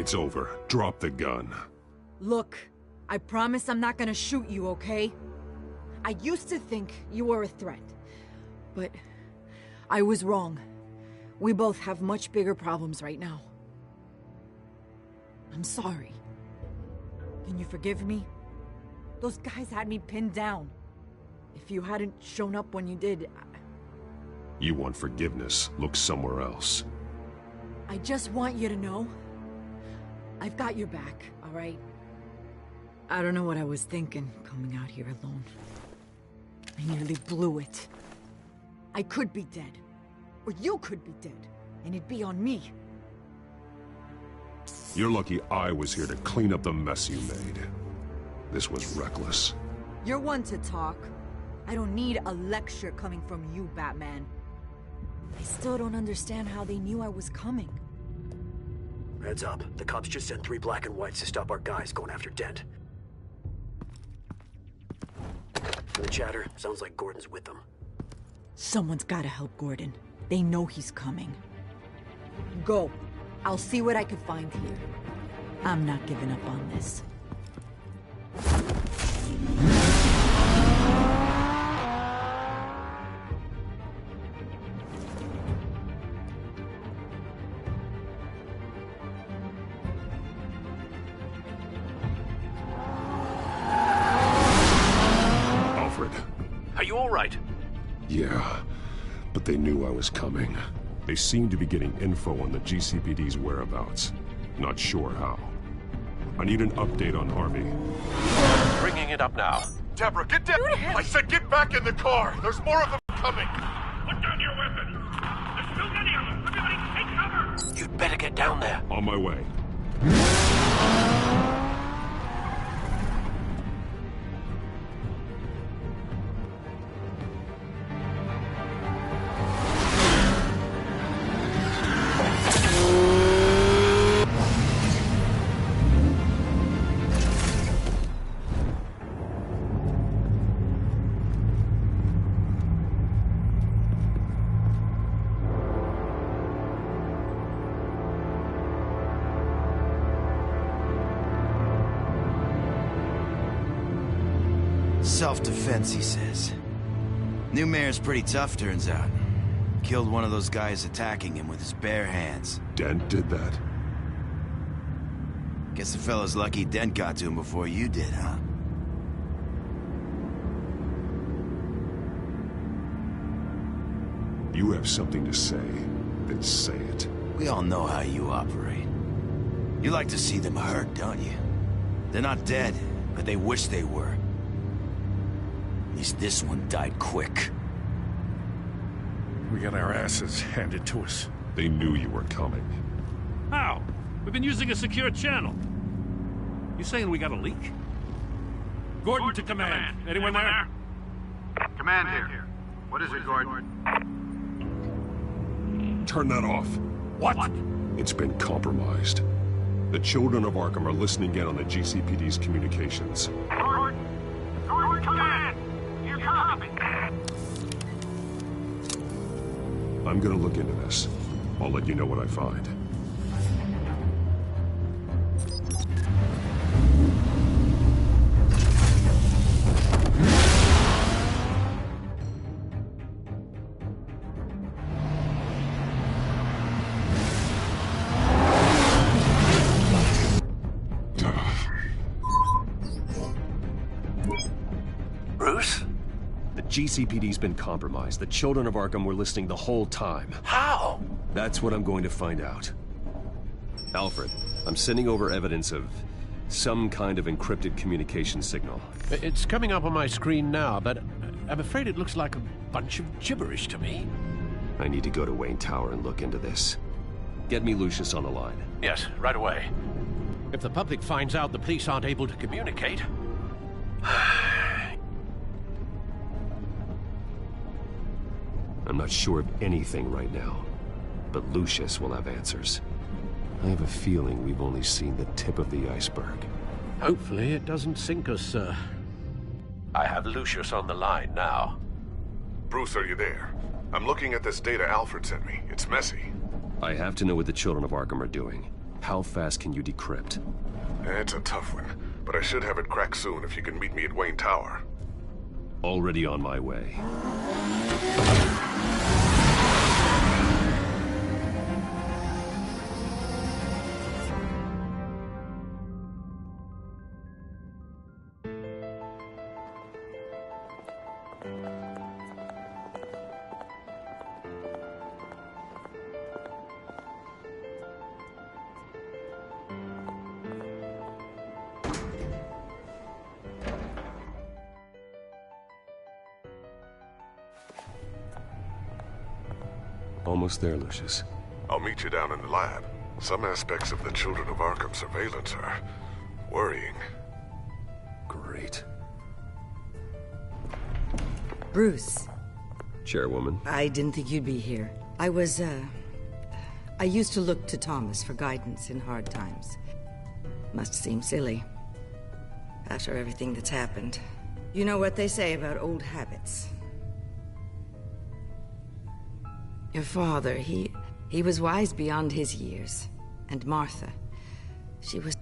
It's over. Drop the gun. Look, I promise I'm not gonna shoot you, okay? I used to think you were a threat, but I was wrong. We both have much bigger problems right now. I'm sorry. Can you forgive me? Those guys had me pinned down. If you hadn't shown up when you did, You want forgiveness? Look somewhere else. I just want you to know, I've got your back, all right? I don't know what I was thinking, coming out here alone. I nearly blew it. I could be dead. Or you could be dead. And it'd be on me. You're lucky I was here to clean up the mess you made. This was reckless. You're one to talk. I don't need a lecture coming from you, Batman. I still don't understand how they knew I was coming. Heads up. The cops just sent 3 black and whites to stop our guys going after Dent. From the chatter, sounds like Gordon's with them. Someone's gotta help Gordon. They know he's coming. Go. I'll see what I can find here. I'm not giving up on this. Alfred. Are you all right? Yeah, but they knew I was coming. They seem to be getting info on the GCPD's whereabouts. Not sure how. I need an update on Harvey. Bringing it up now. Deborah, get down! I said get back in the car! There's more of them coming! Put down your weapon! There's too many of them! Everybody take cover! You'd better get down there. On my way. Self-defense, he says. New mayor's pretty tough, turns out. Killed one of those guys attacking him with his bare hands. Dent did that? Guess the fella's lucky Dent got to him before you did, huh? You have something to say, then say it. We all know how you operate. You like to see them hurt, don't you? They're not dead, but they wish they were. At least this one died quick. We got our asses handed to us. They knew you were coming. How? We've been using a secure channel. You saying we got a leak? Gordon to command. Anyone there? Command here. What is it, Gordon? Turn that off. What? It's been compromised. The children of Arkham are listening in on the GCPD's communications. Gordon, command! You copy? I'm gonna look into this. I'll let you know what I find. Bruce? The GCPD's been compromised. The children of Arkham were listening the whole time. How? That's what I'm going to find out. Alfred, I'm sending over evidence of some kind of encrypted communication signal. It's coming up on my screen now, but I'm afraid it looks like a bunch of gibberish to me. I need to go to Wayne Tower and look into this. Get me Lucius on the line. Yes, right away. If the public finds out the police aren't able to communicate... I'm not sure of anything right now, but Lucius will have answers. I have a feeling we've only seen the tip of the iceberg. Hopefully it doesn't sink us, sir. I have Lucius on the line now. Bruce, are you there? I'm looking at this data Alfred sent me. It's messy. I have to know what the children of Arkham are doing. How fast can you decrypt? It's a tough one, but I should have it cracked soon if you can meet me at Wayne Tower. Already on my way. Almost there, Lucius. I'll meet you down in the lab. Some aspects of the Children of Arkham surveillance are worrying. Great. Bruce. Chairwoman. I didn't think you'd be here. I used to look to Thomas for guidance in hard times. Must seem silly. After everything that's happened. You know what they say about old habits. Your father, he was wise beyond his years. And Martha, she was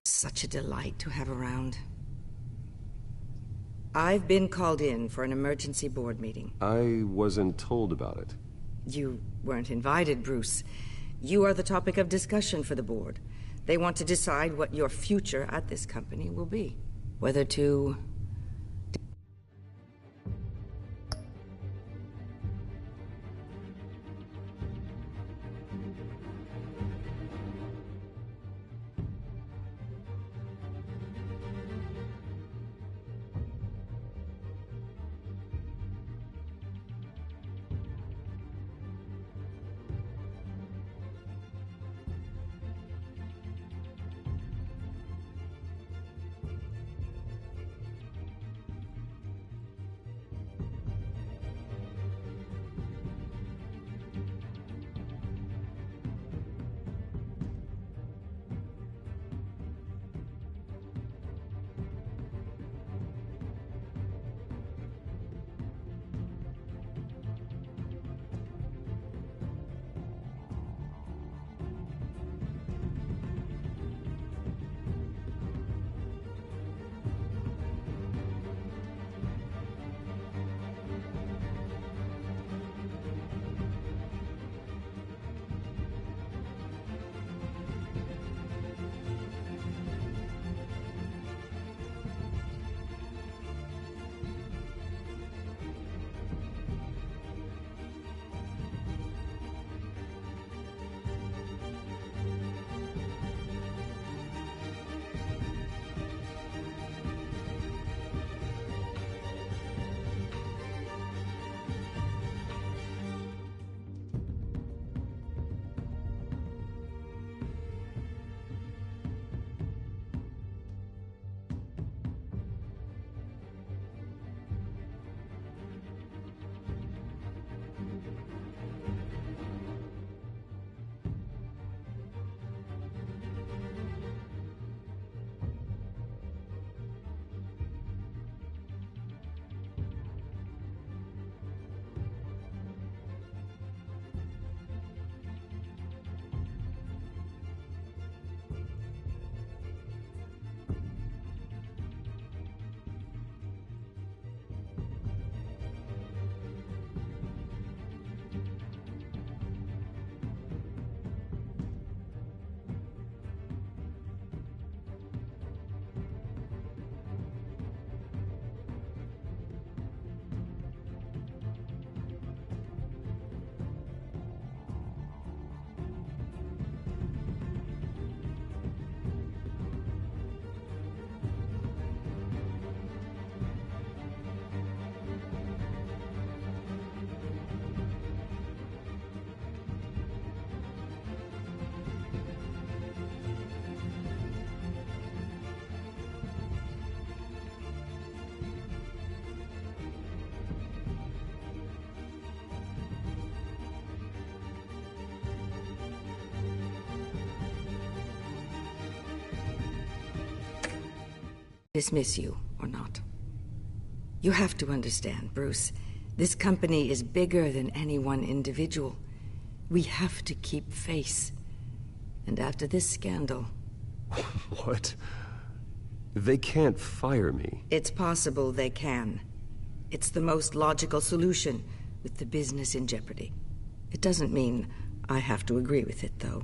such a delight to have around. I've been called in for an emergency board meeting. I wasn't told about it. You weren't invited, Bruce. You are the topic of discussion for the board. They want to decide what your future at this company will be. Whether to... dismiss you or not. You have to understand, Bruce. This company is bigger than any one individual. We have to keep face. And after this scandal... What? They can't fire me. It's possible they can. It's the most logical solution, with the business in jeopardy. It doesn't mean I have to agree with it, though.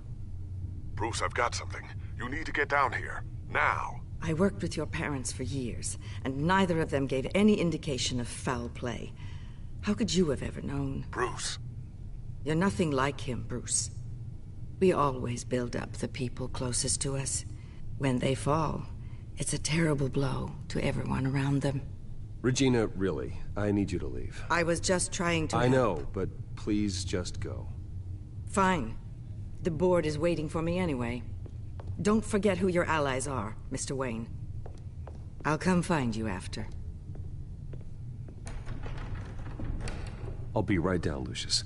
Bruce, I've got something. You need to get down here. Now. I worked with your parents for years, and neither of them gave any indication of foul play. How could you have ever known? Bruce. You're nothing like him, Bruce. We always build up the people closest to us. When they fall, it's a terrible blow to everyone around them. Regina, really, I need you to leave. I was just trying to I help. know, but please just go. Fine. The board is waiting for me anyway. Don't forget who your allies are, Mr. Wayne. I'll come find you after. I'll be right down, Lucius.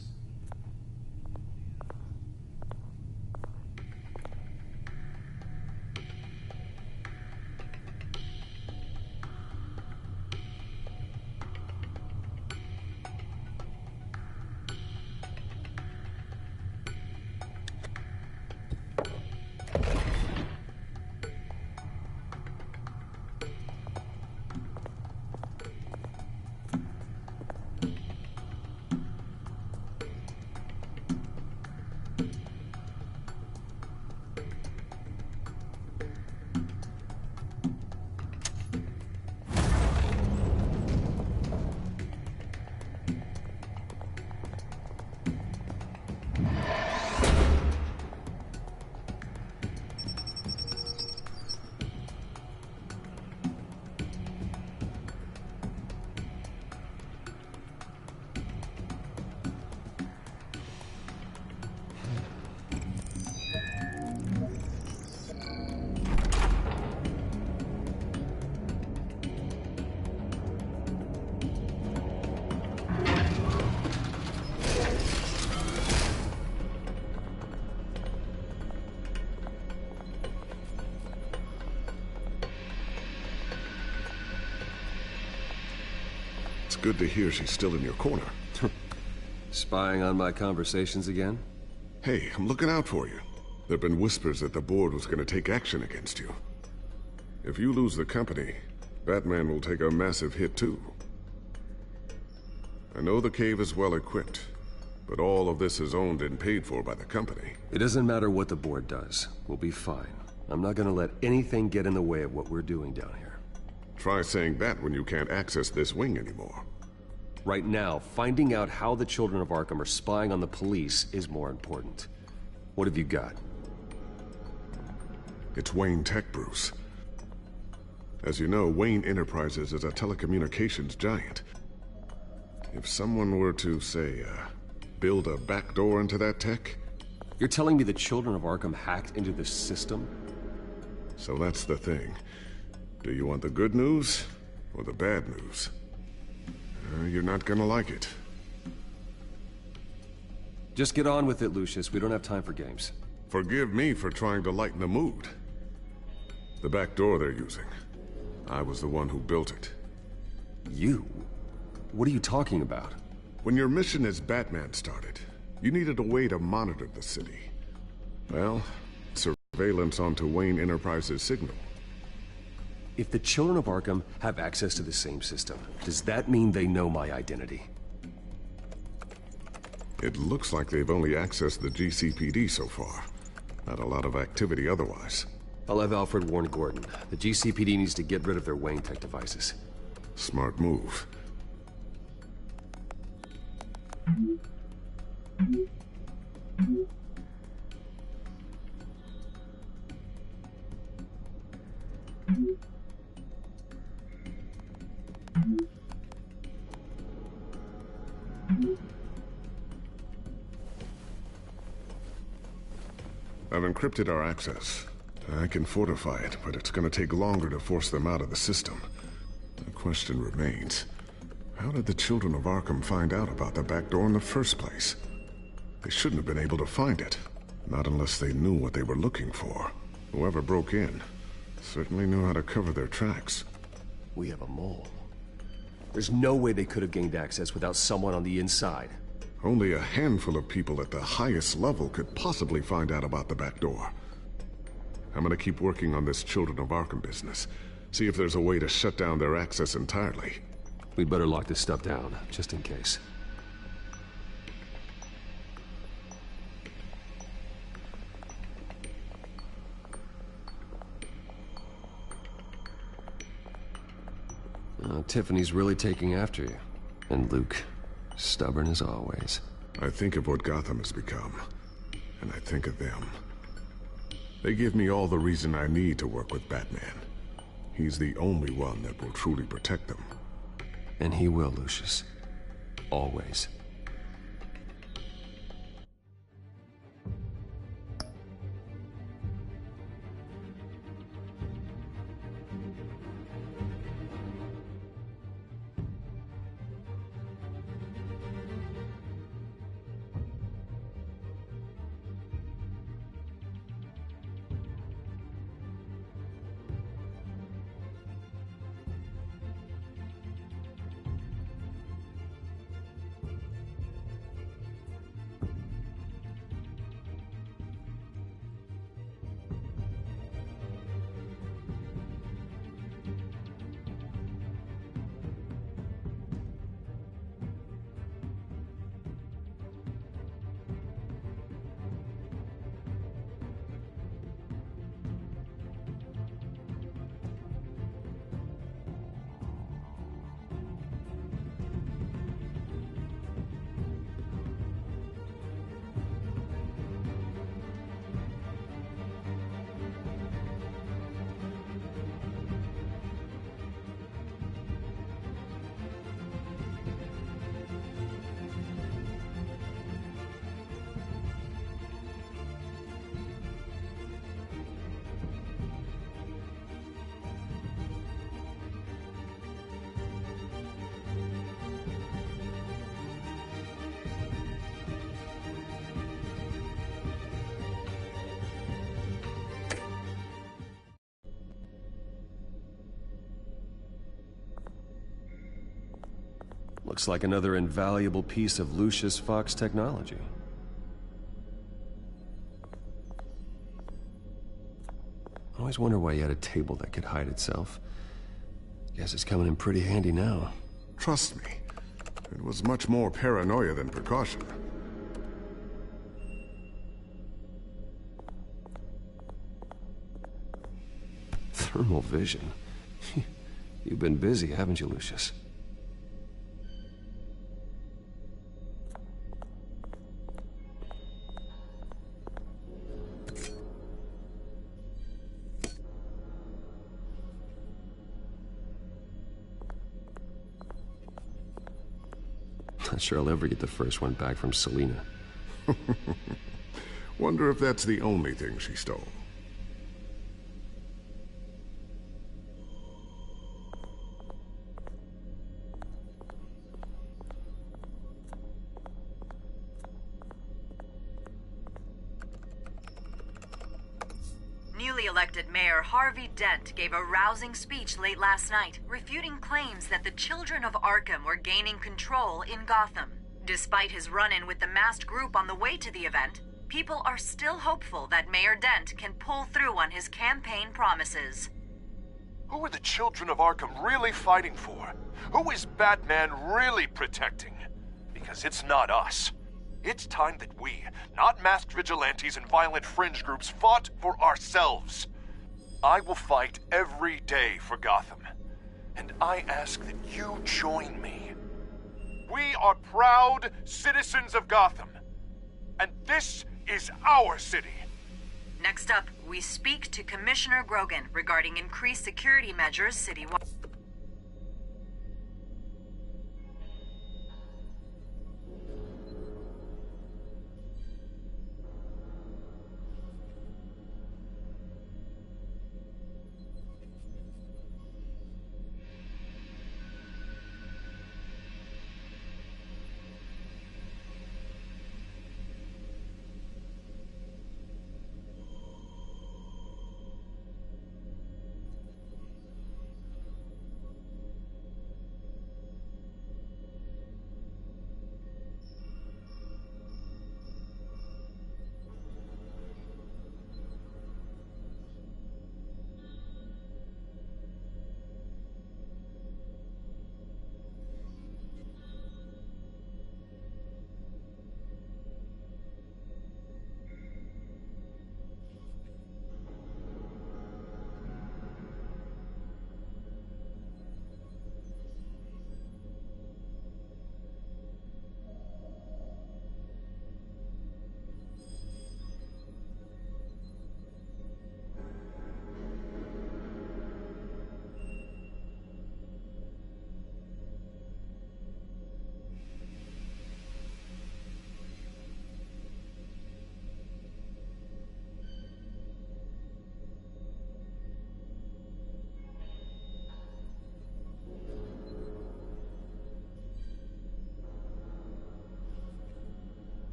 It's good to hear she's still in your corner. Spying on my conversations again? Hey, I'm looking out for you. There've been whispers that the board was gonna take action against you. If you lose the company, Batman will take a massive hit too. I know the cave is well equipped, but all of this is owned and paid for by the company. It doesn't matter what the board does. We'll be fine. I'm not gonna let anything get in the way of what we're doing down here. Try saying that when you can't access this wing anymore. Right now, finding out how the children of Arkham are spying on the police is more important. What have you got? It's Wayne Tech, Bruce. As you know, Wayne Enterprises is a telecommunications giant. If someone were to, say, build a backdoor into that tech... You're telling me the children of Arkham hacked into this system? So that's the thing. Do you want the good news or the bad news? You're not gonna like it. Just get on with it, Lucius. We don't have time for games. Forgive me for trying to lighten the mood. The back door they're using. I was the one who built it. You? What are you talking about? When your mission as Batman started, you needed a way to monitor the city. Well, surveillance onto Wayne Enterprises' signal. If the children of Arkham have access to the same system, does that mean they know my identity? It looks like they've only accessed the GCPD so far. Not a lot of activity otherwise. I'll have Alfred warn Gordon. The GCPD needs to get rid of their Wayne Tech devices. Smart move. I've encrypted our access. I can fortify it, but it's gonna take longer to force them out of the system. The question remains, how did the children of Arkham find out about the back door in the first place? They shouldn't have been able to find it. Not unless they knew what they were looking for. Whoever broke in certainly knew how to cover their tracks. We have a mole. There's no way they could have gained access without someone on the inside. Only a handful of people at the highest level could possibly find out about the back door. I'm gonna keep working on this Children of Arkham business. See if there's a way to shut down their access entirely. We'd better lock this stuff down, just in case. Tiffany's really taking after you. And Luke, stubborn as always. I think of what Gotham has become, and I think of them. They give me all the reason I need to work with Batman. He's the only one that will truly protect them. And he will, Lucius. Always. Looks like another invaluable piece of Lucius Fox technology. I always wonder why he had a table that could hide itself. Guess it's coming in pretty handy now. Trust me, it was much more paranoia than precaution. Thermal vision. You've been busy, haven't you, Lucius? Not sure I'll ever get the first one back from Selina. Wonder if that's the only thing she stole. Newly elected Mayor Harvey Dent gave a rousing speech late last night, refuting claims that the children of Arkham were gaining control in Gotham. Despite his run-in with the masked group on the way to the event, people are still hopeful that Mayor Dent can pull through on his campaign promises. Who are the children of Arkham really fighting for? Who is Batman really protecting? Because it's not us. It's time that we, not masked vigilantes and violent fringe groups, fought for ourselves. I will fight every day for Gotham. And I ask that you join me. We are proud citizens of Gotham. And this is our city. Next up, we speak to Commissioner Grogan regarding increased security measures citywide.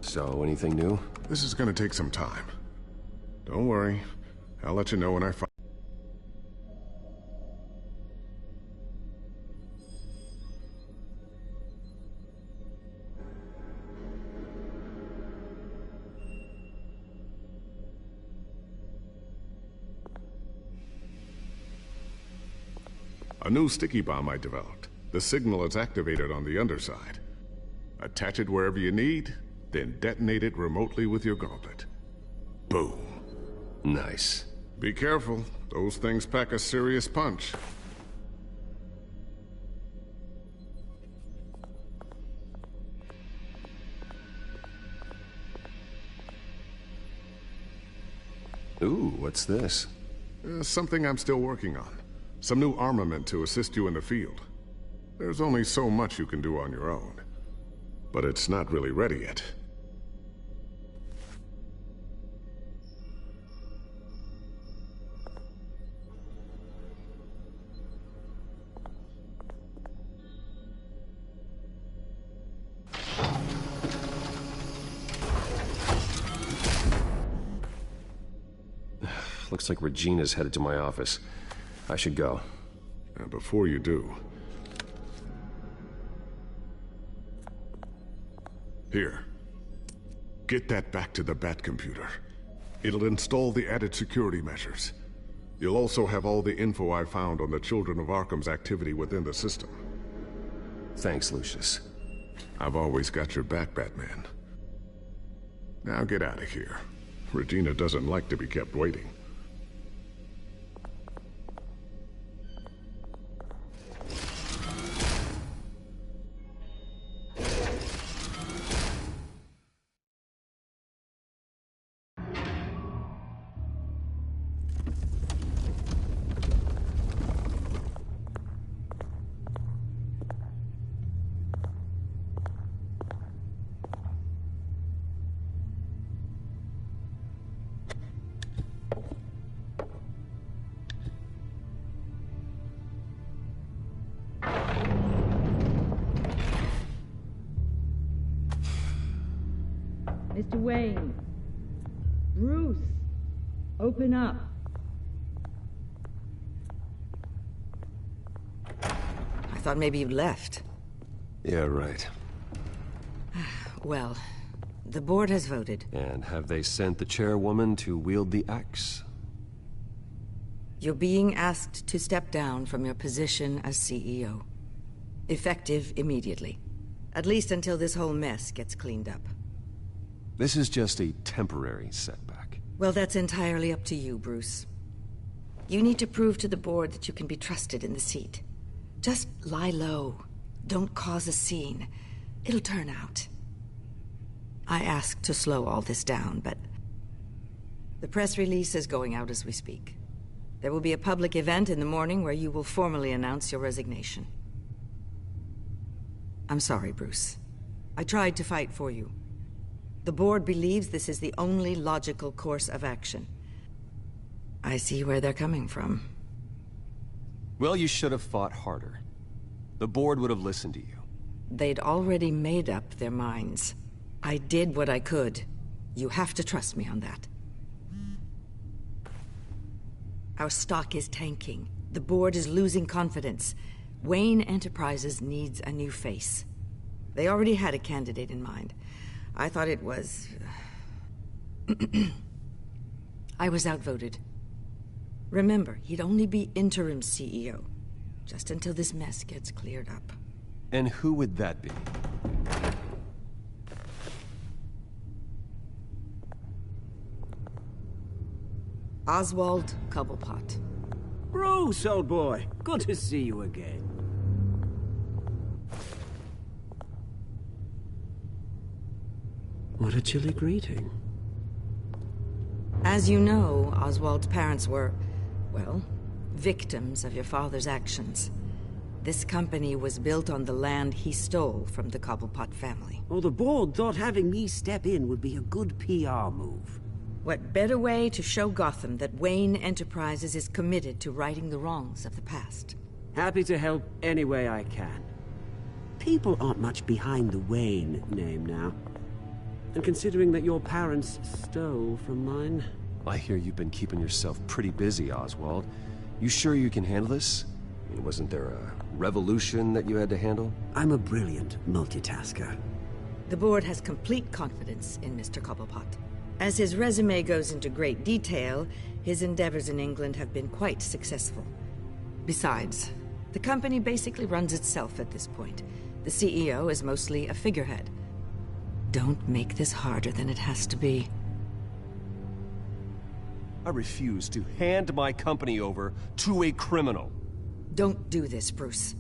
So, anything new? This is gonna take some time. Don't worry. I'll let you know when I find... A new sticky bomb I developed. The signal is activated on the underside. Attach it wherever you need, then detonate it remotely with your gauntlet. Boom. Nice. Be careful. Those things pack a serious punch. Ooh, what's this? Something I'm still working on. Some new armament to assist you in the field. There's only so much you can do on your own. But it's not really ready yet. Looks like Regina's headed to my office. I should go. And before you do... Here. Get that back to the Bat computer. It'll install the added security measures. You'll also have all the info I found on the Children of Arkham's activity within the system. Thanks, Lucius. I've always got your back, Batman. Now get out of here. Regina doesn't like to be kept waiting. Mr. Wayne. Bruce. Open up. I thought maybe you'd left. Yeah, right. Well, the board has voted. And have they sent the chairwoman to wield the axe? You're being asked to step down from your position as CEO. Effective immediately. At least until this whole mess gets cleaned up. This is just a temporary setback. Well, that's entirely up to you, Bruce. You need to prove to the board that you can be trusted in the seat. Just lie low. Don't cause a scene. It'll turn out. I asked to slow all this down, but... the press release is going out as we speak. There will be a public event in the morning where you will formally announce your resignation. I'm sorry, Bruce. I tried to fight for you. The board believes this is the only logical course of action. I see where they're coming from. Well, you should have fought harder. The board would have listened to you. They'd already made up their minds. I did what I could. You have to trust me on that. Our stock is tanking. The board is losing confidence. Wayne Enterprises needs a new face. They already had a candidate in mind. I thought it was... I was outvoted. Remember, he'd only be interim CEO. Just until this mess gets cleared up. And who would that be? Oswald Cobblepot. Bruce, old boy. Good to see you again. What a chilly greeting. As you know, Oswald's parents were, well, victims of your father's actions. This company was built on the land he stole from the Cobblepot family. Oh, the board thought having me step in would be a good PR move. What better way to show Gotham that Wayne Enterprises is committed to righting the wrongs of the past? Happy to help any way I can. People aren't much behind the Wayne name now. And considering that your parents stole from mine... I hear you've been keeping yourself pretty busy, Oswald. You sure you can handle this? I mean, wasn't there a revolution that you had to handle? I'm a brilliant multitasker. The board has complete confidence in Mr. Cobblepot. As his resume goes into great detail, his endeavors in England have been quite successful. Besides, the company basically runs itself at this point. The CEO is mostly a figurehead. Don't make this harder than it has to be. I refuse to hand my company over to a criminal. Don't do this, Bruce.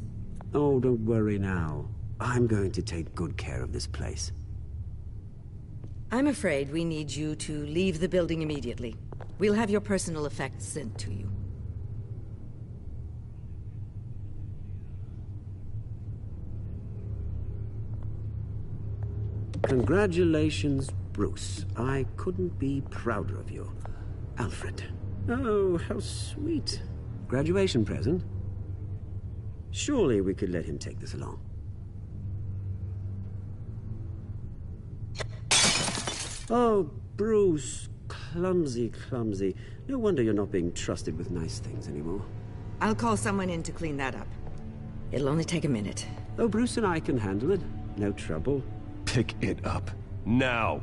Oh, don't worry now. I'm going to take good care of this place. I'm afraid we need you to leave the building immediately. We'll have your personal effects sent to you. Congratulations, Bruce. I couldn't be prouder of you. Alfred. Oh, how sweet. Graduation present? Surely we could let him take this along. Oh, Bruce. Clumsy, clumsy. No wonder you're not being trusted with nice things anymore. I'll call someone in to clean that up. It'll only take a minute. Oh, Bruce and I can handle it. No trouble. Pick it up. Now!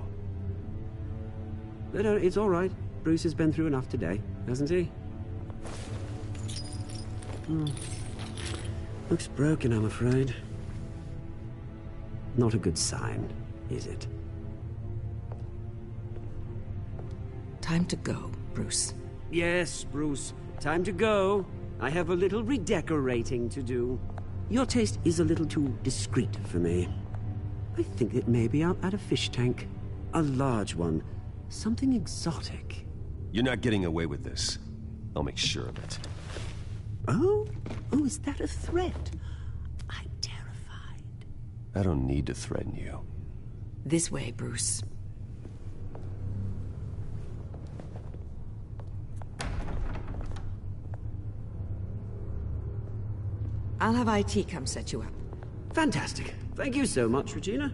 No, it's all right. Bruce has been through enough today, hasn't he? Looks broken, I'm afraid. Not a good sign, is it? Time to go, Bruce. Yes, Bruce. Time to go. I have a little redecorating to do. Your taste is a little too discreet for me. I think it may be out at a fish tank. A large one. Something exotic. You're not getting away with this. I'll make sure of it. Oh? Oh, is that a threat? I'm terrified. I don't need to threaten you. This way, Bruce. I'll have IT come set you up. Fantastic. Thank you so much, Regina.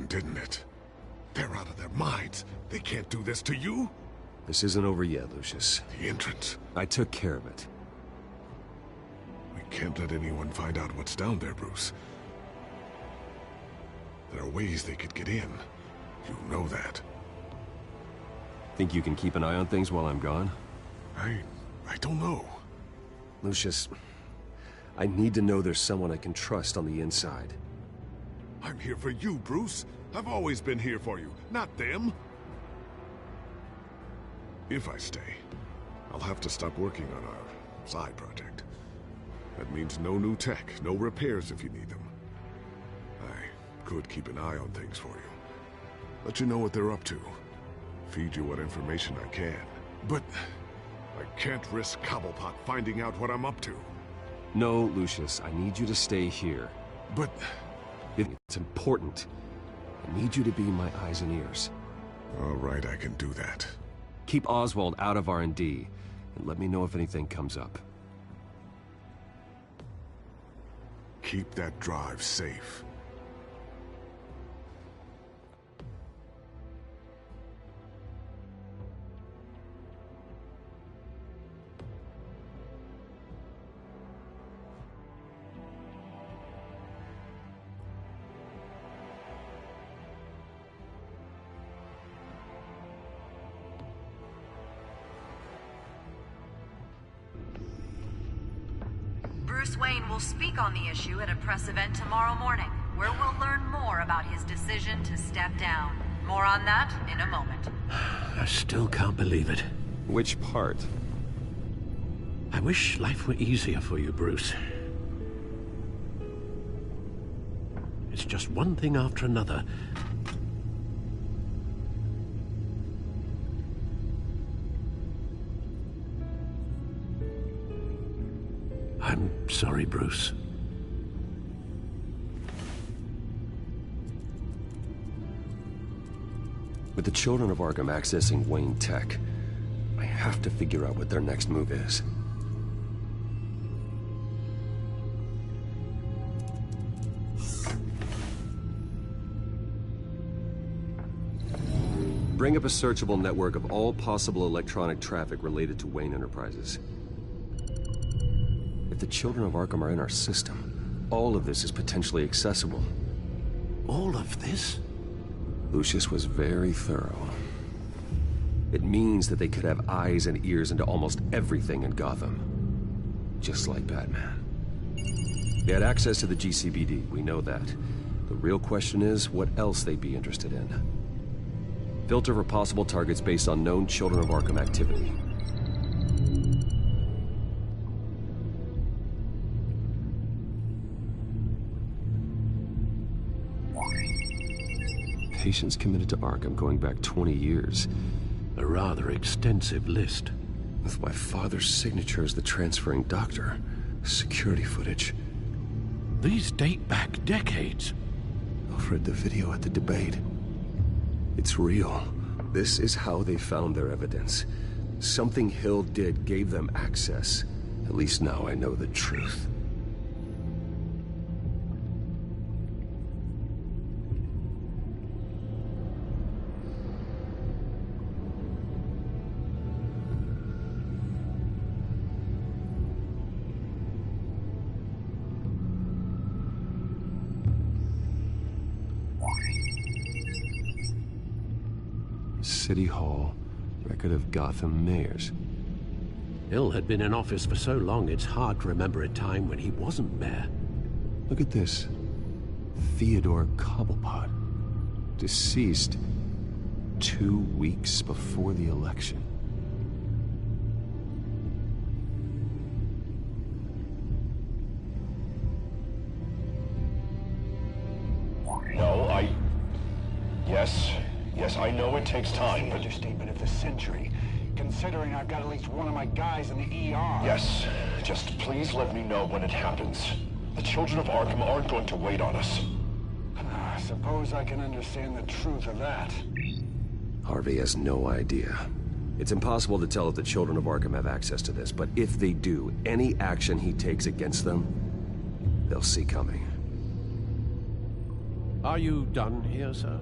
Didn't it? They're out of their minds. They can't do this to you. This isn't over yet, Lucius. The entrance. I took care of it. We can't let anyone find out what's down there, Bruce. There are ways they could get in. You know that. Think you can keep an eye on things while I'm gone? I don't know. Lucius, I need to know there's someone I can trust on the inside. I'm here for you, Bruce. I've always been here for you, not them. If I stay, I'll have to stop working on our side project. That means no new tech, no repairs if you need them. I could keep an eye on things for you. Let you know what they're up to. Feed you what information I can. But I can't risk Cobblepot finding out what I'm up to. No, Lucius, I need you to stay here. But... it's important. I need you to be my eyes and ears. All right, I can do that. Keep Oswald out of R&D, and let me know if anything comes up. Keep that drive safe. Bruce Wayne will speak on the issue at a press event tomorrow morning, where we'll learn more about his decision to step down. More on that in a moment. I still can't believe it. Which part? I wish life were easier for you, Bruce. It's just one thing after another. I'm sorry, Bruce. With the children of Arkham accessing Wayne Tech, I have to figure out what their next move is. Bring up a searchable network of all possible electronic traffic related to Wayne Enterprises. If the children of Arkham are in our system, all of this is potentially accessible. All of this? Lucius was very thorough. It means that they could have eyes and ears into almost everything in Gotham. Just like Batman. They had access to the GCPD, we know that. The real question is, what else they'd be interested in. Filter for possible targets based on known Children of Arkham activity. Patients committed to Arkham going back 20 years. A rather extensive list. With my father's signature as the transferring doctor. Security footage. These date back decades. I've read the video at the debate. It's real. This is how they found their evidence. Something Hill did gave them access. At least now I know the truth. City Hall, record of Gotham mayors. Hill had been in office for so long, it's hard to remember a time when he wasn't mayor. Look at this. Theodore Cobblepot. Deceased 2 weeks before the election. No, Yes, I know it takes time, but... Understatement of the century, considering I've got at least one of my guys in the ER. Yes, just please let me know when it happens. The children of Arkham aren't going to wait on us. I suppose I can understand the truth of that. Harvey has no idea. It's impossible to tell if the children of Arkham have access to this, but if they do, any action he takes against them, they'll see coming. Are you done here, sir?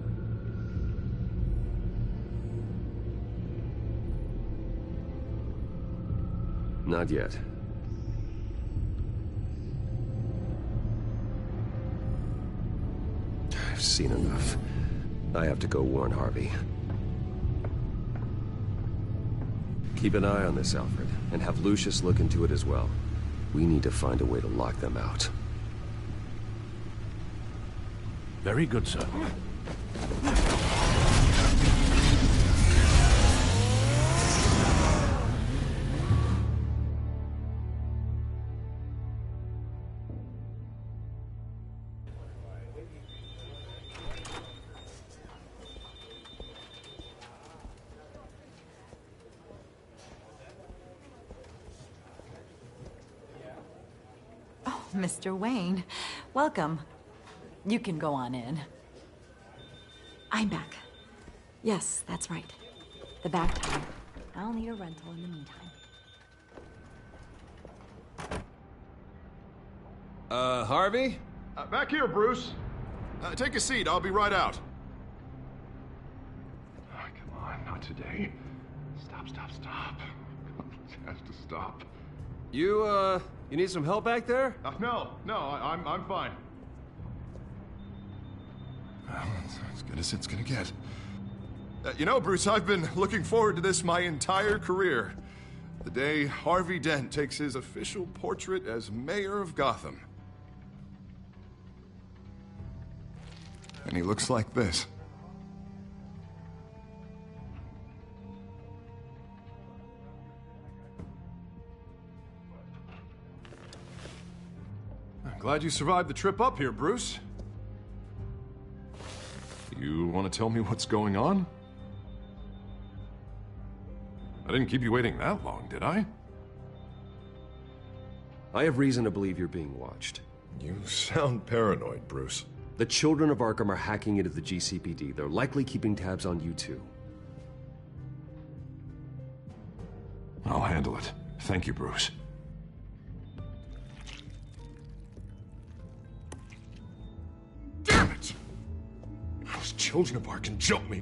Not yet. I've seen enough. I have to go warn Harvey. Keep an eye on this, Alfred, and have Lucius look into it as well. We need to find a way to lock them out. Very good, sir. Mr. Wayne, welcome. You can go on in. I'm back. Yes, that's right. The back time. I'll need a rental in the meantime. Harvey? Back here, Bruce. Take a seat. I'll be right out. Oh, come on, not today. Stop. It has to stop. You need some help back there? No, I'm fine. Well, it's as good as it's gonna get. You know, Bruce, I've been looking forward to this my entire career. The day Harvey Dent takes his official portrait as mayor of Gotham. And he looks like this. I'm glad you survived the trip up here, Bruce. You want to tell me what's going on? I didn't keep you waiting that long, did I? I have reason to believe you're being watched. You sound paranoid, Bruce. The children of Arkham are hacking into the GCPD. They're likely keeping tabs on you too. I'll handle it. Thank you, Bruce. Damn it! Those children of Arkham jumped me.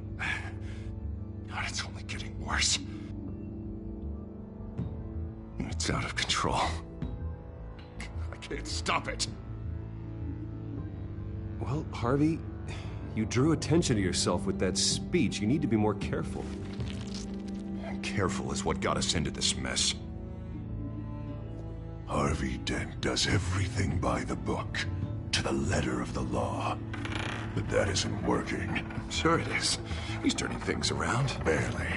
God, it's only getting worse. It's out of control. I can't stop it. Well, Harvey, you drew attention to yourself with that speech. You need to be more careful. Careful is what got us into this mess. Harvey Dent does everything by the book, to the letter of the law. But that isn't working. Sure it is. He's turning things around. Barely.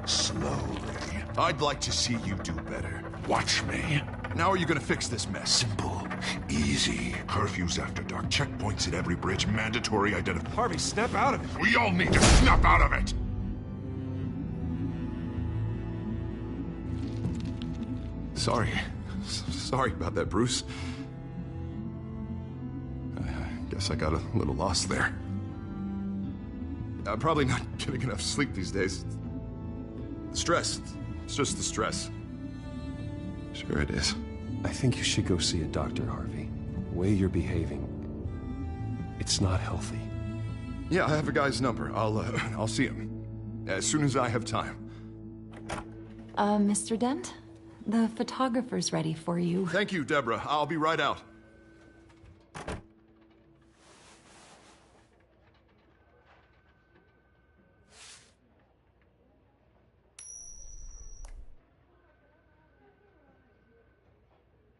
Slowly. I'd like to see you do better. Watch me. Now are you gonna fix this mess? Simple. Easy. Curfews after dark. Checkpoints at every bridge. Mandatory identification. Harvey, snap out of it. We all need to snap out of it! Sorry about that, Bruce. I guess I got a little lost there. I'm probably not getting enough sleep these days. Stress. It's just the stress. Sure it is. I think you should go see a doctor, Harvey. The way you're behaving, it's not healthy. Yeah, I have a guy's number. I'll see him as soon as I have time. Mr. Dent? The photographer's ready for you. Thank you, Deborah. I'll be right out.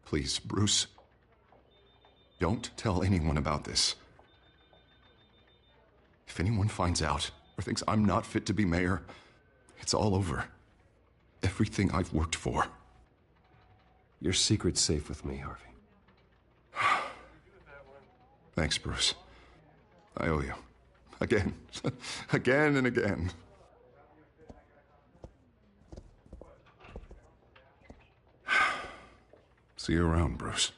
Please, Bruce. Don't tell anyone about this. If anyone finds out or thinks I'm not fit to be mayor, it's all over. Everything I've worked for. Your secret's safe with me, Harvey. Thanks, Bruce. I owe you. Again. Again and again. See you around, Bruce.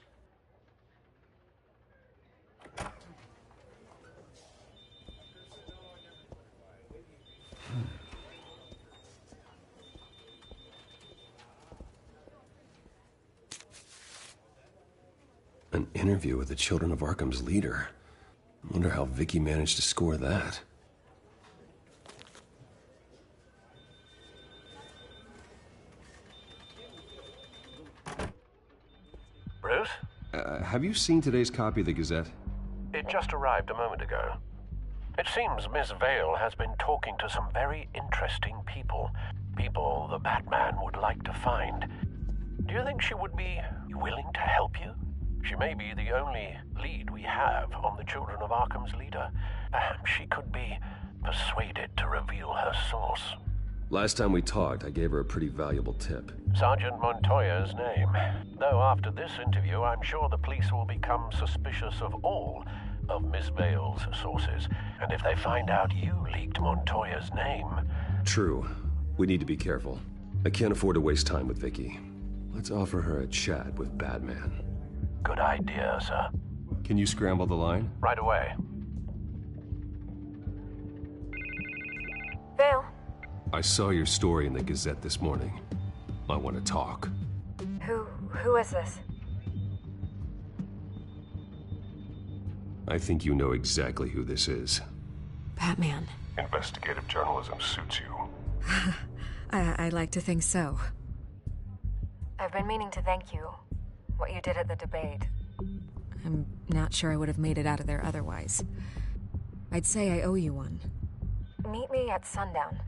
An interview with the Children of Arkham's leader. I wonder how Vicky managed to score that. Bruce? Have you seen today's copy of the Gazette? It just arrived a moment ago. It seems Miss Vale has been talking to some very interesting people. People the Batman would like to find. Do you think she would be willing to help you? She may be the only lead we have on the Children of Arkham's leader. Perhaps she could be persuaded to reveal her source. Last time we talked, I gave her a pretty valuable tip. Sergeant Montoya's name. Though after this interview, I'm sure the police will become suspicious of all of Miss Vale's sources. And if they find out you leaked Montoya's name... True. We need to be careful. I can't afford to waste time with Vicky. Let's offer her a chat with Batman. Good idea, sir. Can you scramble the line? Right away. Vale? I saw your story in the Gazette this morning. I want to talk. Who is this? I think you know exactly who this is. Batman. Investigative journalism suits you. I like to think so. I've been meaning to thank you. What you did at the debate. I'm not sure I would have made it out of there otherwise. I'd say I owe you one. Meet me at sundown.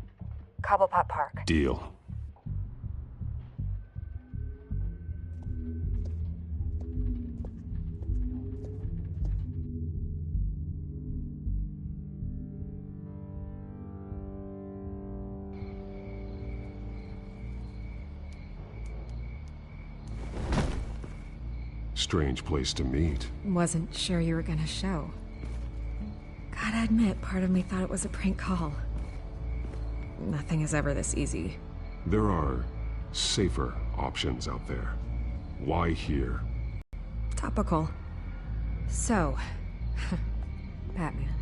Cobblepot Park. Deal. Strange place to meet. Wasn't sure you were gonna show. Gotta admit, part of me thought it was a prank call. Nothing is ever this easy. There are safer options out there. Why here? Topical. So, Batman.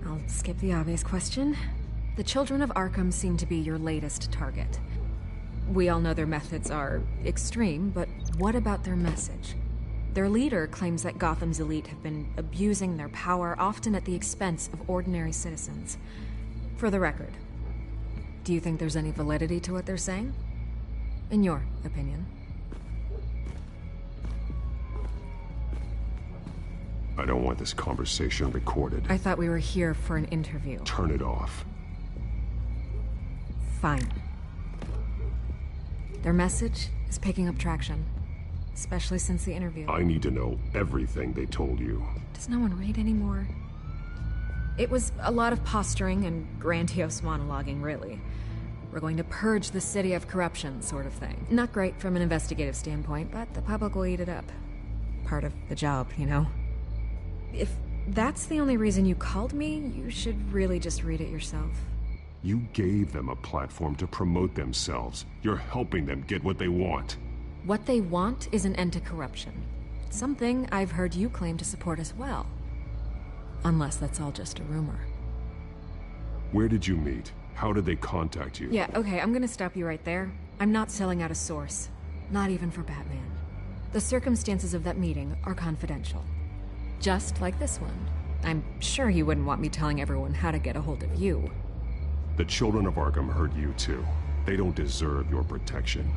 I'll skip the obvious question. The children of Arkham seem to be your latest target. We all know their methods are extreme, but what about their message? Their leader claims that Gotham's elite have been abusing their power, often at the expense of ordinary citizens. For the record, do you think there's any validity to what they're saying? In your opinion? I don't want this conversation recorded. I thought we were here for an interview. Turn it off. Fine. Their message is picking up traction. Especially since the interview. I need to know everything they told you. Does no one read anymore? It was a lot of posturing and grandiose monologuing, really. We're going to purge the city of corruption, sort of thing. Not great from an investigative standpoint, but the public will eat it up. Part of the job, you know? If that's the only reason you called me, you should really just read it yourself. You gave them a platform to promote themselves. You're helping them get what they want. What they want is an end to corruption. Something I've heard you claim to support as well. Unless that's all just a rumor. Where did you meet? How did they contact you? Yeah, okay, I'm gonna stop you right there. I'm not selling out a source. Not even for Batman. The circumstances of that meeting are confidential. Just like this one. I'm sure you wouldn't want me telling everyone how to get a hold of you. The children of Arkham heard you too. They don't deserve your protection.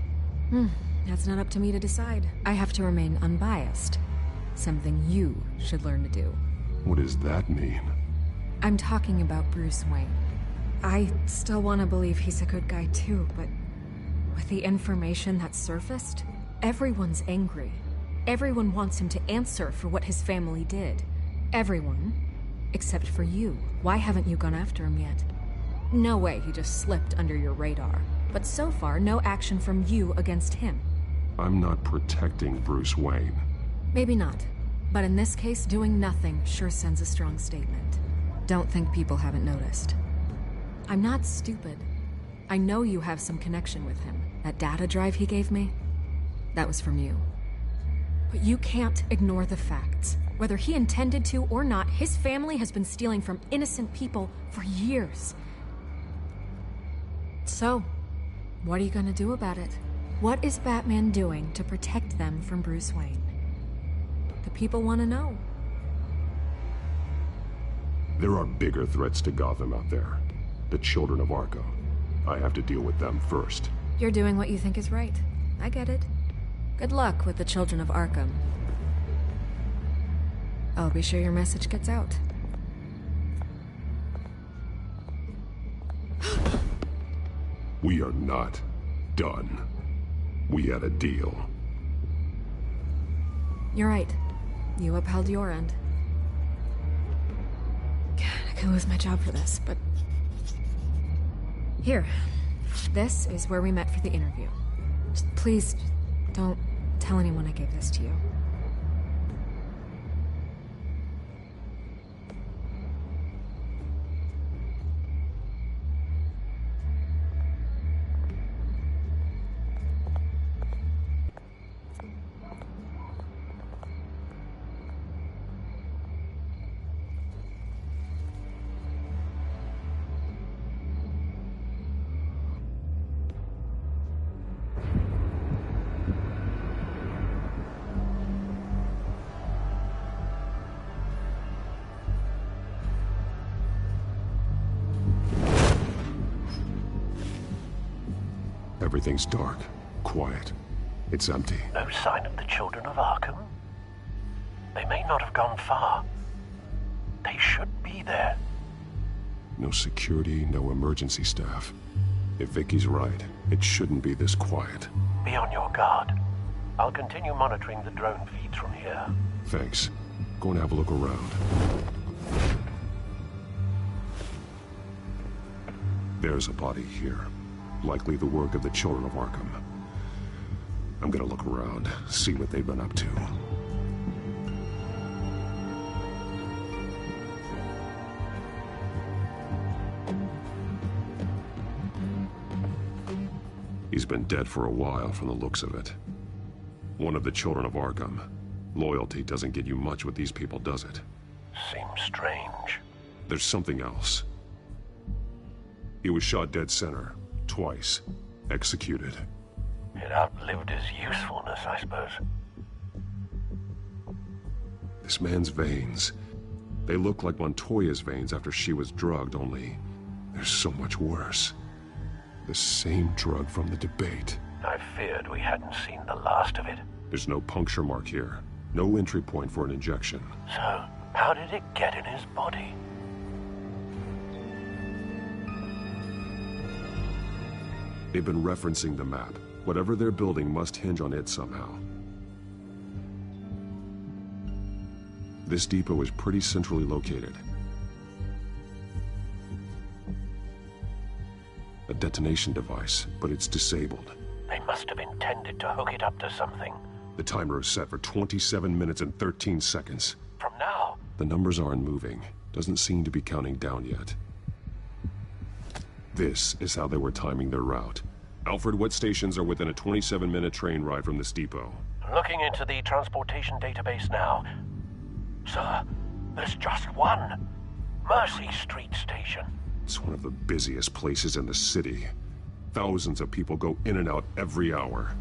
That's not up to me to decide. I have to remain unbiased. Something you should learn to do. What does that mean? I'm talking about Bruce Wayne. I still want to believe he's a good guy too, but with the information that surfaced, everyone's angry. Everyone wants him to answer for what his family did. Everyone, except for you. Why haven't you gone after him yet? No way he just slipped under your radar. But so far, no action from you against him. I'm not protecting Bruce Wayne. Maybe not. But in this case, doing nothing sure sends a strong statement. Don't think people haven't noticed. I'm not stupid. I know you have some connection with him. That data drive he gave me, that was from you. But you can't ignore the facts. Whether he intended to or not, his family has been stealing from innocent people for years. So, what are you gonna do about it? What is Batman doing to protect them from Bruce Wayne? The people want to know. There are bigger threats to Gotham out there. The children of Arkham. I have to deal with them first. You're doing what you think is right. I get it. Good luck with the children of Arkham. I'll be sure your message gets out. We are not done. We had a deal. You're right. You upheld your end. God, I could lose my job for this, but... Here. This is where we met for the interview. Just please, don't tell anyone I gave this to you. Everything's dark, quiet. It's empty. No sign of the children of Arkham? They may not have gone far. They should be there. No security, no emergency staff. If Vicky's right, it shouldn't be this quiet. Be on your guard. I'll continue monitoring the drone feeds from here. Thanks. Go and have a look around. There's a body here. Likely the work of the children of Arkham. I'm gonna look around, see what they've been up to. He's been dead for a while from the looks of it. One of the children of Arkham. Loyalty doesn't get you much with these people, does it? Seems strange. There's something else. He was shot dead center, twice, executed. It outlived his usefulness, I suppose. This man's veins. They look like Montoya's veins after she was drugged, only they're so much worse. The same drug from the debate. I feared we hadn't seen the last of it. There's no puncture mark here. No entry point for an injection. So, how did it get in his body? They've been referencing the map. Whatever they're building must hinge on it somehow. This depot is pretty centrally located. A detonation device, but it's disabled. They must have intended to hook it up to something. The timer is set for 27 minutes and 13 seconds. From now? The numbers aren't moving. Doesn't seem to be counting down yet. This is how they were timing their route. Alfred, what stations are within a 27-minute train ride from this depot? Looking into the transportation database now. Sir, there's just one. Mercy Street Station. It's one of the busiest places in the city. Thousands of people go in and out every hour.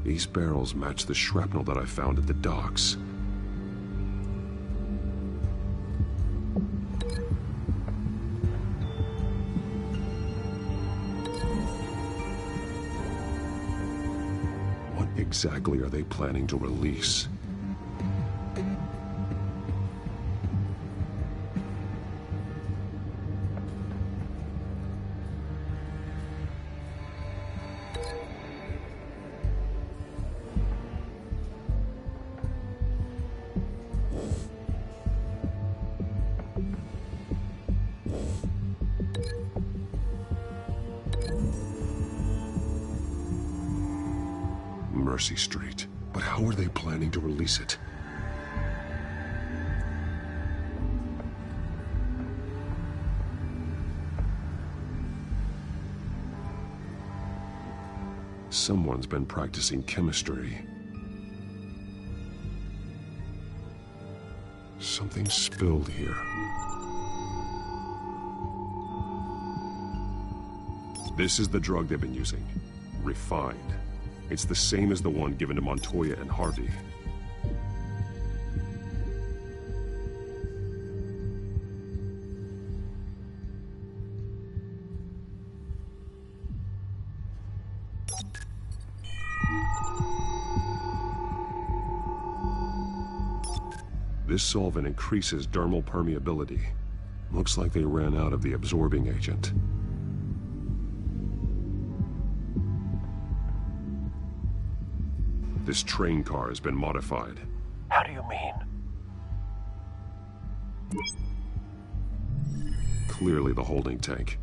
These barrels match the shrapnel that I found at the docks. What exactly are they planning to release? Mercy Street. But how are they planning to release it? Someone's been practicing chemistry. Something spilled here. This is the drug they've been using. Refined. It's the same as the one given to Montoya and Harvey. This solvent increases dermal permeability. Looks like they ran out of the absorbing agent. This train car has been modified. How do you mean? Clearly the holding tank.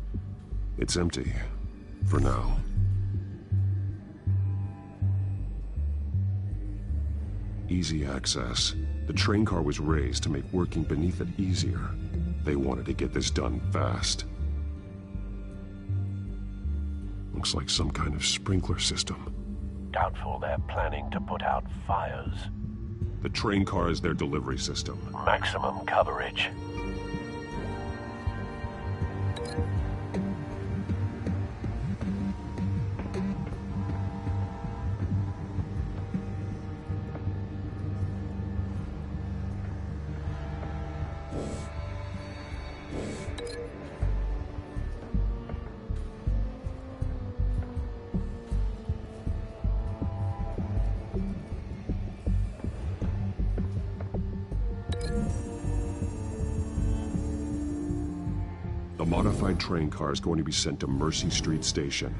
It's empty. For now. Easy access. The train car was raised to make working beneath it easier. They wanted to get this done fast. Looks like some kind of sprinkler system. Doubtful they're planning to put out fires. The train car is their delivery system. Maximum coverage. modified train car is going to be sent to Mercy Street Station.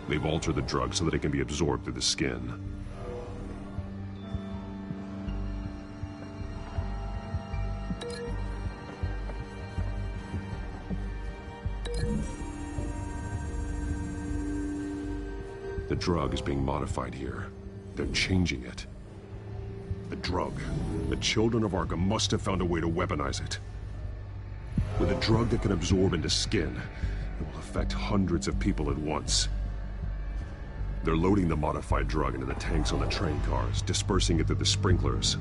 They've altered the drug so that it can be absorbed through the skin. The drug is being modified here. They're changing it. The drug. The children of Arkham must have found a way to weaponize it. With a drug that can absorb into skin, it will affect hundreds of people at once. They're loading the modified drug into the tanks on the train cars, dispersing it through the sprinklers.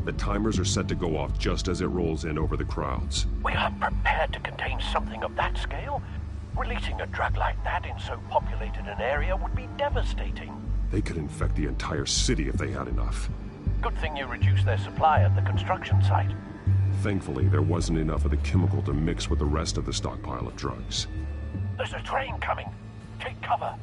The timers are set to go off just as it rolls in over the crowds. We aren't prepared to contain something of that scale. Releasing a drug like that in so populated an area would be devastating. They could infect the entire city if they had enough. Good thing you reduced their supply at the construction site. Thankfully, there wasn't enough of the chemical to mix with the rest of the stockpile of drugs. There's a train coming. Take cover.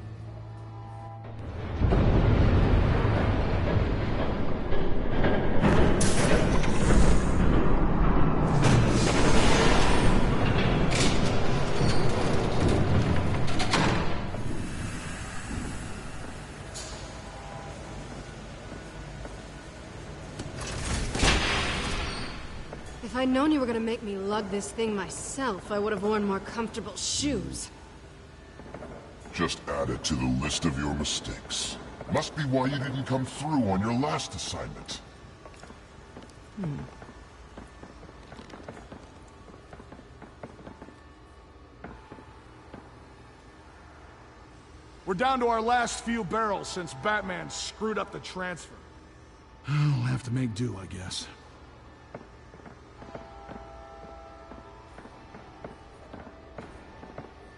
If I'd known you were gonna make me lug this thing myself, I would have worn more comfortable shoes. Just add it to the list of your mistakes. Must be why you didn't come through on your last assignment. We're down to our last few barrels since Batman screwed up the transfer. We'll have to make do, I guess.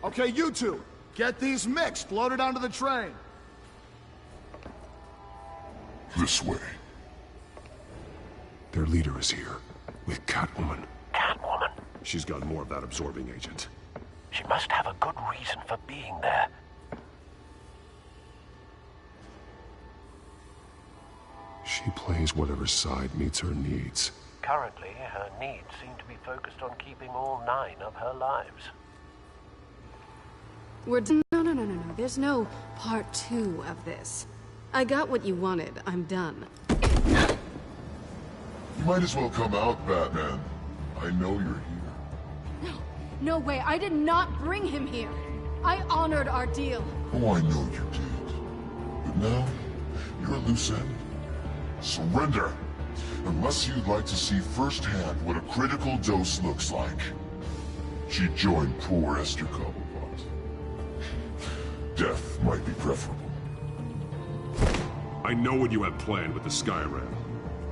Okay, you two, get these mixed, loaded onto the train. This way. Their leader is here, with Catwoman. Catwoman? She's got more of that absorbing agent. She must have a good reason for being there. She plays whatever side meets her needs. Currently, her needs seem to be focused on keeping all 9 of her lives. No. There's no part 2 of this. I got what you wanted. I'm done. You might as well come out, Batman. I know you're here. No way. I did not bring him here. I honored our deal. Oh, I know you did. But now, you're a loose end. Surrender! Unless you'd like to see firsthand what a critical dose looks like. She joined poor Esther Cobblepot. Death might be preferable. I know what you have planned with the Skyrim.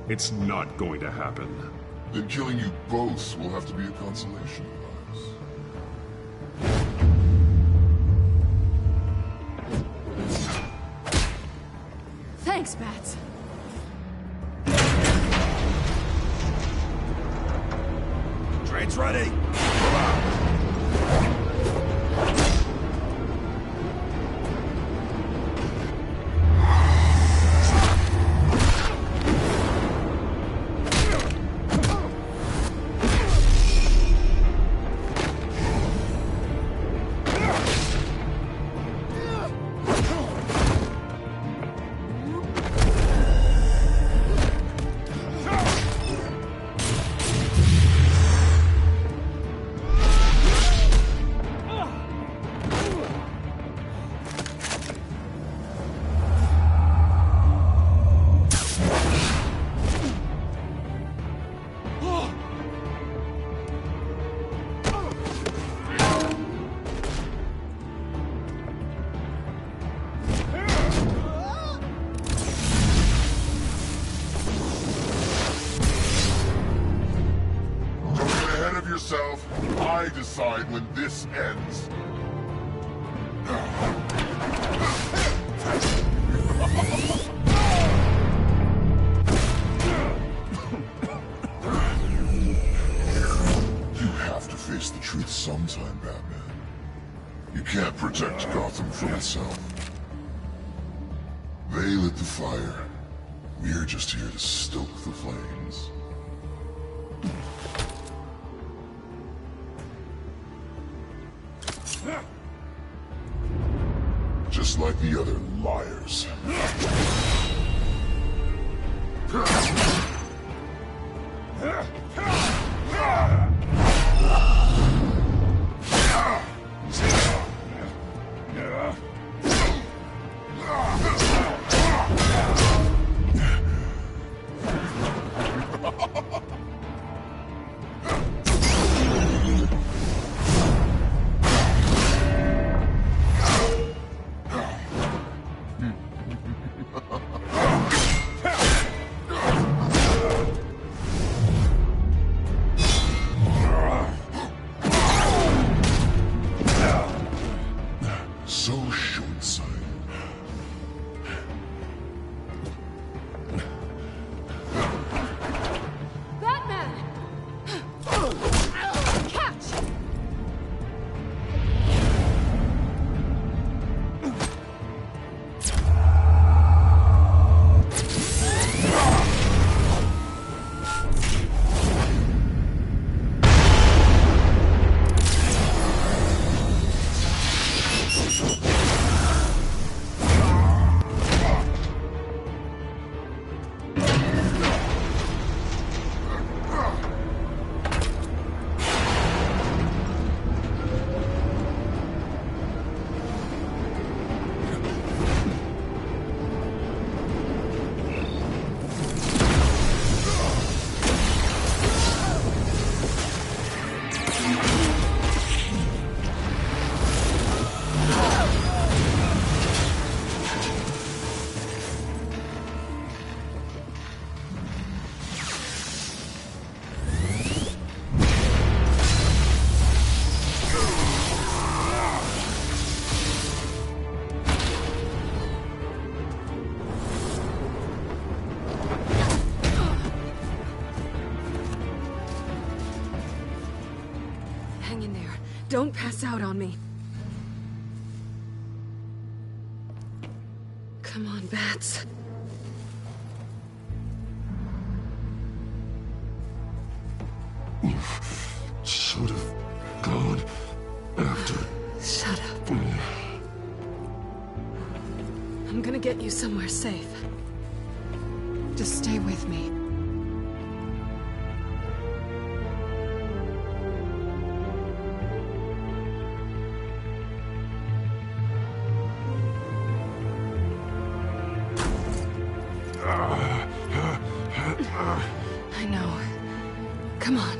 It's not going to happen. Then killing you both will have to be a consolation prize. Thanks, Bats. Train's ready! I decide when this ends. so. They lit the fire. We're just here to stoke the flames. Just like the other liars. Don't pass out on me. Come on, bats. You should have gone after... Shut up. I'm gonna get you somewhere safe. Just stay with me. I know. Come on.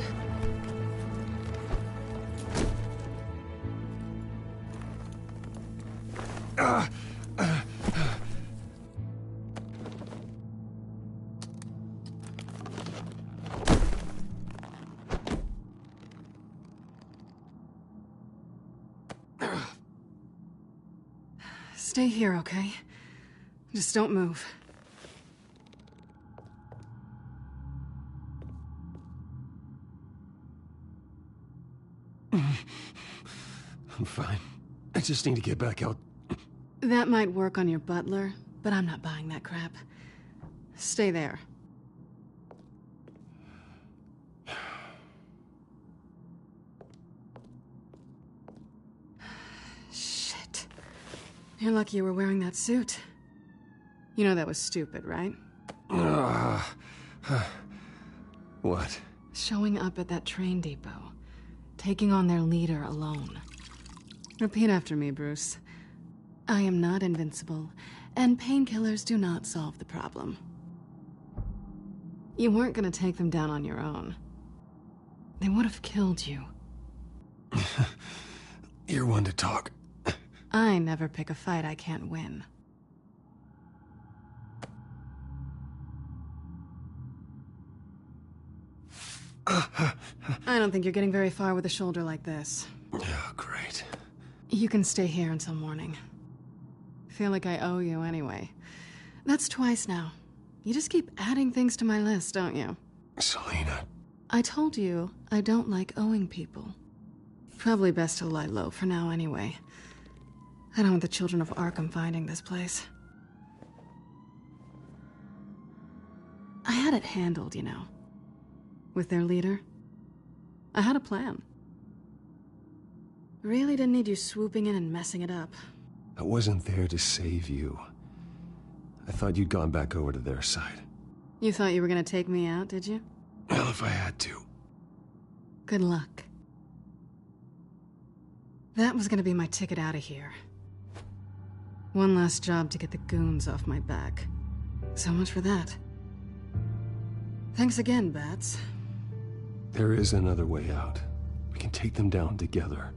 Stay here, okay? Just don't move. I'm fine. I just need to get back out. That might work on your butler, but I'm not buying that crap. Stay there. Shit. You're lucky you were wearing that suit. You know that was stupid, right? What? Showing up at that train depot. Taking on their leader alone. Repeat after me, Bruce. I am not invincible, and painkillers do not solve the problem. You weren't gonna take them down on your own. They would have killed you. You're one to talk. I never pick a fight I can't win. I don't think you're getting very far with a shoulder like this. Oh, great. You can stay here until morning. Feel like I owe you anyway. That's twice now. You just keep adding things to my list, don't you? Selena. I told you I don't like owing people. Probably best to lie low for now anyway. I don't want the children of Arkham finding this place. I had it handled, you know. With their leader. I had a plan. Really didn't need you swooping in and messing it up. I wasn't there to save you. I thought you'd gone back over to their side. You thought you were gonna take me out, did you? Well, if I had to. Good luck. That was gonna be my ticket out of here. One last job to get the goons off my back. So much for that. Thanks again, Bats. There is another way out. We can take them down together.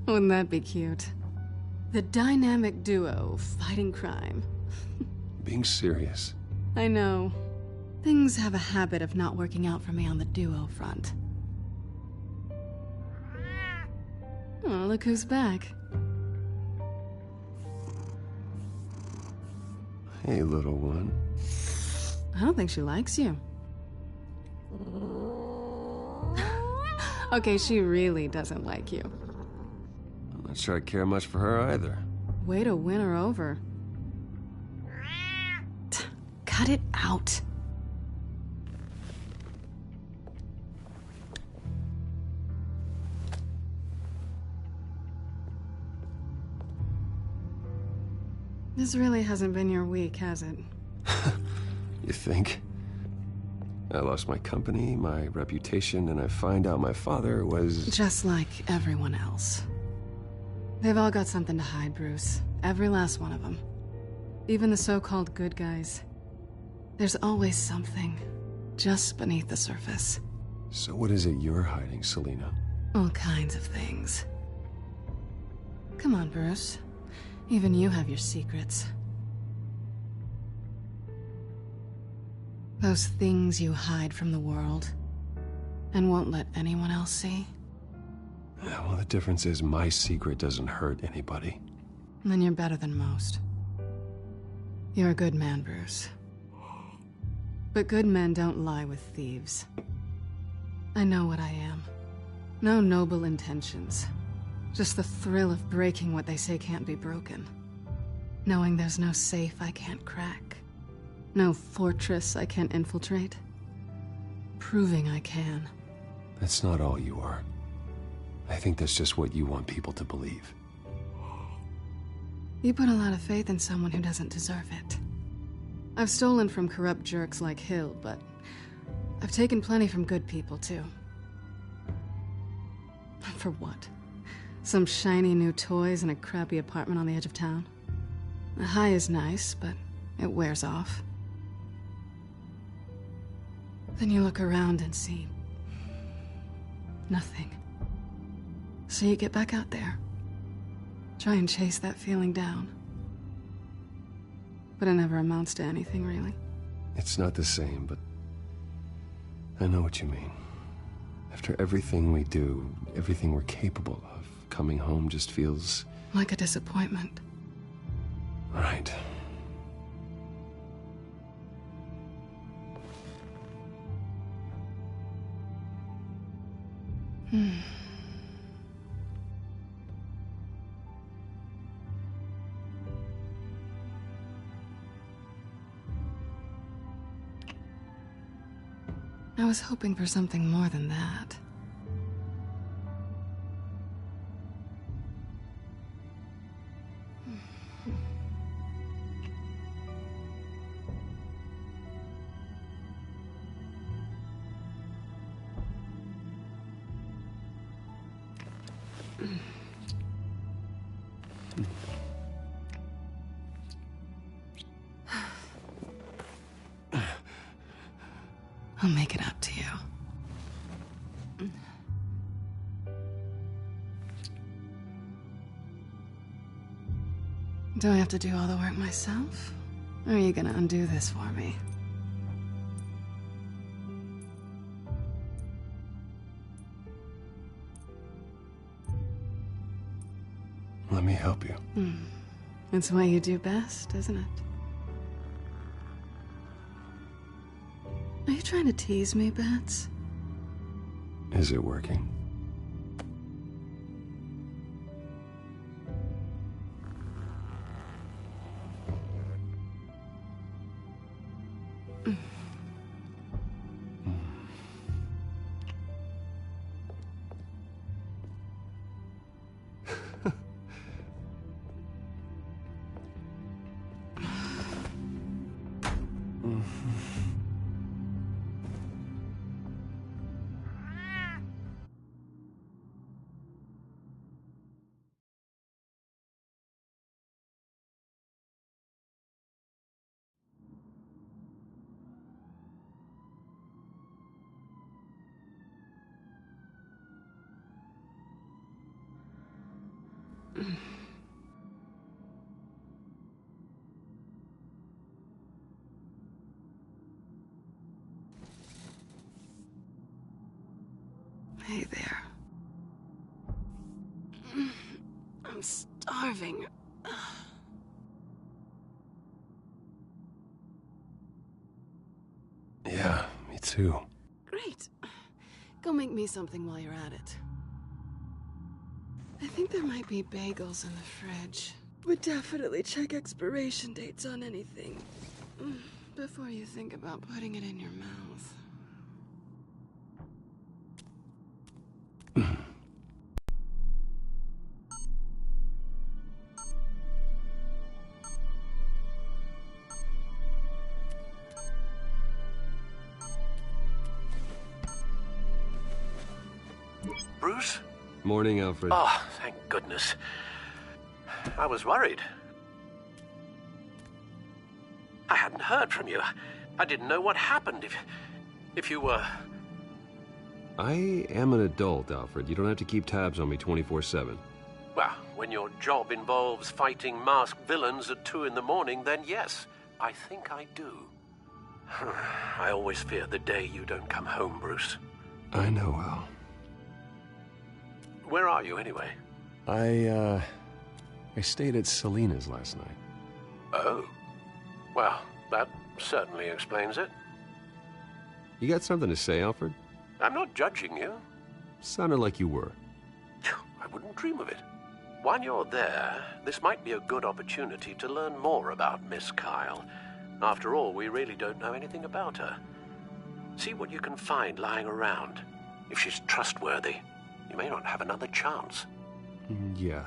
Wouldn't that be cute? The dynamic duo fighting crime. Being serious. I know. Things have a habit of not working out for me on the duo front. Oh, look who's back. Hey, little one. I don't think she likes you. Okay, she really doesn't like you. I'm not sure I care much for her either. Way to win her over. Cut it out. This really hasn't been your week, has it? You think? I lost my company, my reputation, and I find out my father was... Just like everyone else. They've all got something to hide, Bruce. Every last one of them. Even the so-called good guys. There's always something just beneath the surface. So what is it you're hiding, Selina? All kinds of things. Come on, Bruce. Even you have your secrets. Those things you hide from the world and won't let anyone else see. Yeah, well, the difference is my secret doesn't hurt anybody. Then you're better than most. You're a good man, Bruce. But good men don't lie with thieves. I know what I am. No noble intentions. Just the thrill of breaking what they say can't be broken. Knowing there's no safe I can't crack. No fortress I can't infiltrate. Proving I can. That's not all you are. I think that's just what you want people to believe. You put a lot of faith in someone who doesn't deserve it. I've stolen from corrupt jerks like Hill, but I've taken plenty from good people, too. For what? Some shiny new toys and a crappy apartment on the edge of town? The high is nice, but it wears off. Then you look around and see nothing. So you get back out there. Try and chase that feeling down. But it never amounts to anything, really. It's not the same, but I know what you mean. After everything we do, everything we're capable of, coming home just feels... like a disappointment. Right. I was hoping for something more than that. I'll make it up to you. Do I have to do all the work myself? Or are you gonna undo this for me? Let me help you. It's what you do best, isn't it? Are you trying to tease me, Bats? Is it working? Hey there. I'm starving. Yeah, me too. Great. Go make me something while you're at it. I think there might be bagels in the fridge. But definitely check expiration dates on anything before you think about putting it in your mouth. Bruce? Morning, Alfred. Oh, thank goodness. I was worried. I hadn't heard from you. I didn't know what happened if you were... I am an adult, Alfred. You don't have to keep tabs on me 24/7. Well, when your job involves fighting masked villains at 2 in the morning, then yes, I think I do. I always fear the day you don't come home, Bruce. I know, Al. Where are you, anyway? I stayed at Selena's last night. Oh. Well, that certainly explains it. You got something to say, Alfred? I'm not judging you. Sounded like you were. I wouldn't dream of it. While you're there, this might be a good opportunity to learn more about Miss Kyle. After all, we really don't know anything about her. See what you can find lying around. If she's trustworthy, you may not have another chance. Yeah,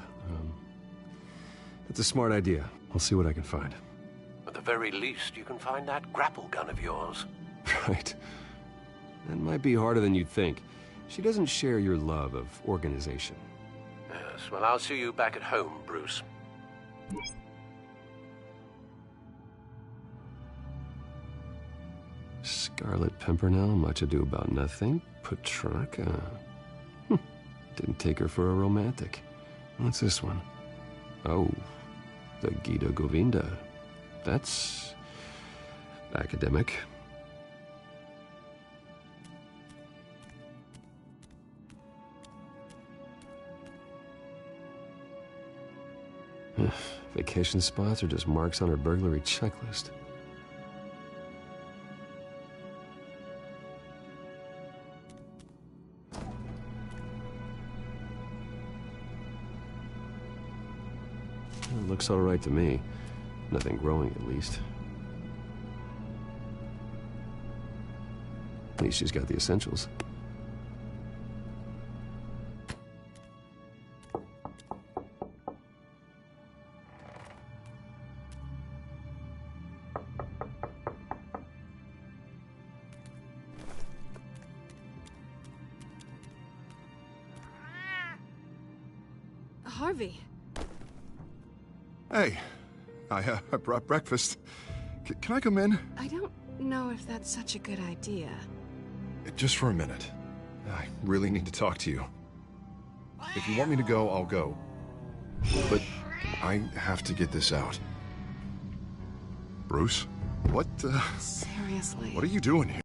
that's a smart idea. I'll see what I can find. At the very least, you can find that grapple gun of yours. Right. That might be harder than you'd think. She doesn't share your love of organization. Yes, well, I'll see you back at home, Bruce. Scarlet Pimpernel, much ado about nothing. Petrarca. Didn't take her for a romantic. What's this one? Oh, the Gita Govinda. That's academic. Vacation spots are just marks on her burglary checklist. It looks all right to me. Nothing growing, at least. At least she's got the essentials. Harvey. Hey, I brought breakfast. Can I come in? I don't know if that's such a good idea. Just for a minute. I really need to talk to you. If you want me to go, I'll go. But I have to get this out. Bruce? What, Seriously? What are you doing here?